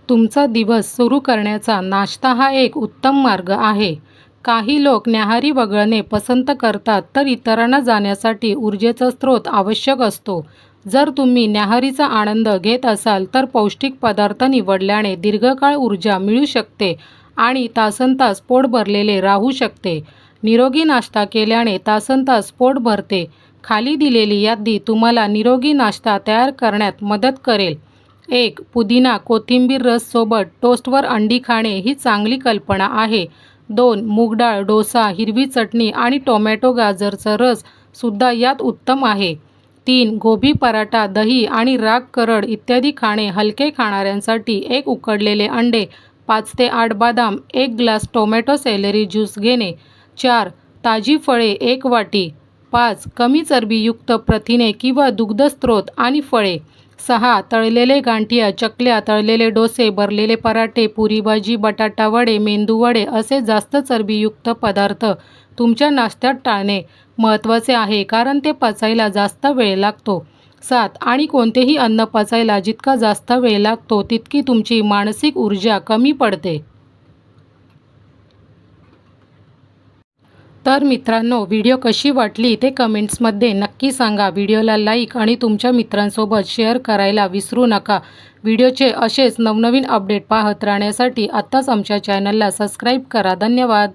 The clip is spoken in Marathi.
तुमचा दिवस सुरू करण्याचा नाश्ता हा एक उत्तम मार्ग आहे. काही लोक न्याहारी वगळणे पसंत करतात, तर इतरांना जाण्यासाठी ऊर्जेचा स्रोत आवश्यक असतो. जर तुम्ही न्याहारीचा आनंद घेत असाल, तर पौष्टिक पदार्थ निवडल्याने दीर्घकाळ ऊर्जा मिळू शकते आणि तासनतास पोट भरलेले राहू शकते. निरोगी नाश्ता केल्याने तासनतास पोट भरते. खाली दिलेली यादी तुम्हाला निरोगी नाश्ता तयार करण्यात मदत करेल. 1. पुदिना कोथिंबीर रस सोबत टोस्टवर अंडी खाणे ही चांगली कल्पना आहे. 2. मूगडाळ, डोसा, हिरवी चटणी आणि टोमॅटो गाजरचा रस सुद्धा यात उत्तम आहे. 3. गोभी पराठा, दही आणि राग करड इत्यादी खाणे हलके खाणाऱ्यांसाठी. 1 उकडलेले अंडे, 5 ते 8 बदाम, 1 ग्लास टोमॅटो सेलरी ज्यूस घेणे. 4. ताजी फळे 1 वाटी. 5. कमी चरबीयुक्त प्रथिने किंवा दुग्धस्रोत आणि फळे. 6. तळलेले गांठिया, चकल्या, तळलेले डोसे, भरलेले पराठे, पुरी भाजी, बटाटा वडे, मेंदू वडे असे जास्त चरबीयुक्त पदार्थ तुमच्या नाश्त्यात टाळणे महत्त्वाचे आहे, कारण ते पचायला जास्त वेळ लागतो. 7. आणि कोणतेही अन्न पचायला जितका जास्त वेळ लागतो, तितकी तुमची मानसिक ऊर्जा कमी पडते. तर मित्रांनो, व्हिडिओ कशी वाटली ते कमेंट्समध्ये नक्की सांगा. व्हिडिओला लाईक आणि तुमच्या मित्रांसोबत शेअर करायला विसरू नका. व्हिडिओचे असेच नवनवीन अपडेट पाहत राहण्यासाठी आत्ताच आमच्या चॅनलला सबस्क्राईब करा. धन्यवाद.